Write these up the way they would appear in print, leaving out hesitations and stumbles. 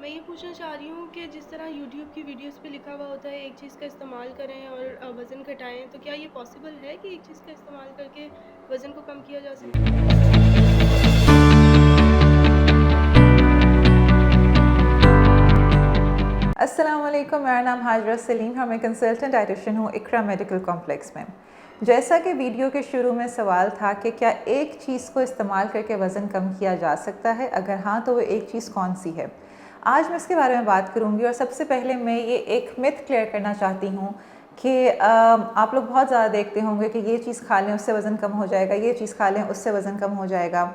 मैं ये पूछना चाह रही हूँ कि जिस तरह यूट्यूब की वीडियोस पे लिखा हुआ होता है एक चीज़ का इस्तेमाल करें और वज़न घटाएं, तो क्या ये पॉसिबल है कि एक चीज़ का इस्तेमाल करके वज़न को कम किया जा सके? अस्सलाम वालेकुम, मेरा नाम हाजरा सलीम है। मैं कंसल्टेंट डाइटिशियन हूँ इकरा मेडिकल कॉम्प्लेक्स में। जैसा कि वीडियो के शुरू में सवाल था कि क्या एक चीज़ को इस्तेमाल करके वज़न कम किया जा सकता है, अगर हाँ तो वो एक चीज़ कौन सी है। आज मैं इसके बारे में बात करूँगी और सबसे पहले मैं ये एक मिथ क्लियर करना चाहती हूँ कि आप लोग बहुत ज़्यादा देखते होंगे कि ये चीज़ खा लें उससे वज़न कम हो जाएगा, ये चीज़ खा लें उससे वज़न कम हो जाएगा।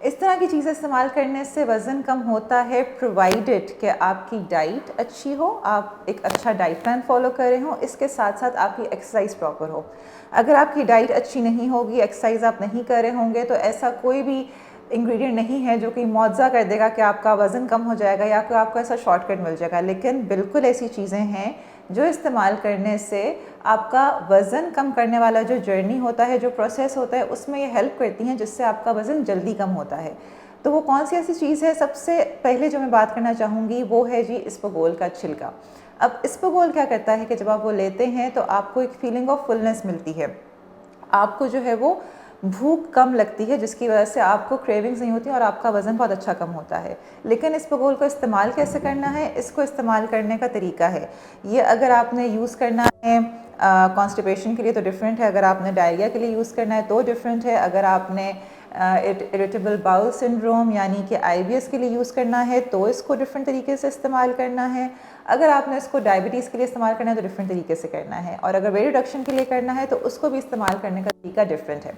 इस तरह की चीज़ें इस्तेमाल करने से वज़न कम होता है, प्रोवाइडेड कि आपकी डाइट अच्छी हो, आप एक अच्छा डाइट प्लान फॉलो कर रहे हो, इसके साथ साथ आपकी एक्सरसाइज प्रॉपर हो। अगर आपकी डाइट अच्छी नहीं होगी, एक्सरसाइज आप नहीं कर रहे होंगे, तो ऐसा कोई भी इंग्रेडिएंट नहीं है जो कि मुआवजा कर देगा कि आपका वज़न कम हो जाएगा या कोई आपको ऐसा शॉर्टकट मिल जाएगा। लेकिन बिल्कुल ऐसी चीज़ें हैं जो इस्तेमाल करने से आपका वज़न कम करने वाला जो जर्नी होता है, जो प्रोसेस होता है, उसमें ये हेल्प करती हैं, जिससे आपका वज़न जल्दी कम होता है। तो वो कौन सी ऐसी चीज़ है? सबसे पहले जो मैं बात करना चाहूँगी वो है जी इसबगोल का छिलका। अब इसबगोल क्या करता है कि जब आप वो लेते हैं तो आपको एक फीलिंग ऑफ फुलनेस मिलती है, आपको जो है वो भूख कम लगती है, जिसकी वजह से आपको क्रेविंग्स नहीं होती और आपका वज़न बहुत अच्छा कम होता है। लेकिन इसबगोल को इस्तेमाल कैसे करना है? इसको इस्तेमाल करने का तरीका है ये, अगर आपने यूज़ करना है कॉन्स्टिपेशन के लिए तो डिफरेंट है, अगर आपने डायरिया के लिए यूज़ करना है तो डिफरेंट है, अगर आपने इरिटेबल बाउल सिंड्रोम यानी कि IBS के लिए यूज़ करना है तो इसको डिफरेंट तरीके से इस्तेमाल करना है, अगर आपने इसको डायबिटीज़ के लिए इस्तेमाल करना है तो डिफरेंट तरीके से करना है, और अगर वेट रिडक्शन के लिए करना है तो उसको भी इस्तेमाल करने का तरीका डिफरेंट है।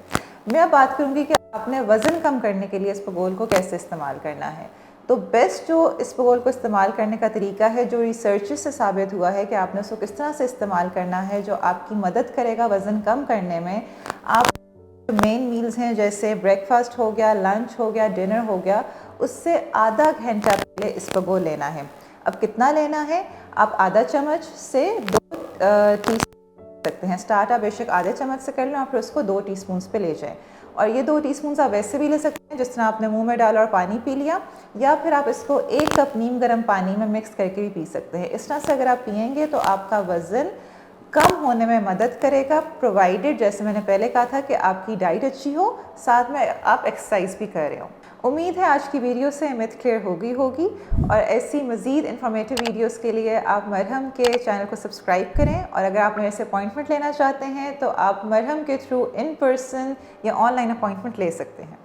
मैं अब बात करूँगी कि आपने वज़न कम करने के लिए इसबगोल को कैसे इस्तेमाल करना है। तो बेस्ट जो इसबगोल को इस्तेमाल करने का तरीका है, जो रिसर्च से साबित हुआ है कि आपने उसको किस तरह से इस्तेमाल करना है जो आपकी मदद करेगा वज़न कम करने में। आप मेन मील्स हैं जैसे ब्रेकफास्ट हो गया, लंच हो गया, डिनर हो गया, उससे आधा घंटा पहले इसबगोल लेना है। अब कितना लेना है? आप आधा चम्मच से 2 टीस्पून सकते हैं। स्टार्ट आप बेशक आधे चम्मच से कर लें और फिर उसको 2 टीस्पून पे ले जाएं। और ये 2 टीस्पून आप वैसे भी ले सकते हैं जिस तरह आपने मुंह में डाला और पानी पी लिया, या फिर आप इसको 1 कप नीम गर्म पानी में मिक्स करके भी पी सकते हैं। इस तरह से अगर आप पियेंगे तो आपका वज़न कम होने में मदद करेगा, प्रोवाइडेड जैसे मैंने पहले कहा था कि आपकी डाइट अच्छी हो, साथ में आप एक्सरसाइज भी कर रहे हो। उम्मीद है आज की वीडियो से मिथ क्लियर होगी और ऐसी मज़ीद इन्फॉर्मेटिव वीडियोस के लिए आप मरहम के चैनल को सब्सक्राइब करें, और अगर आप मेरे से अपॉइंटमेंट लेना चाहते हैं तो आप मरहम के थ्रू इन पर्सन या ऑनलाइन अपॉइंटमेंट ले सकते हैं।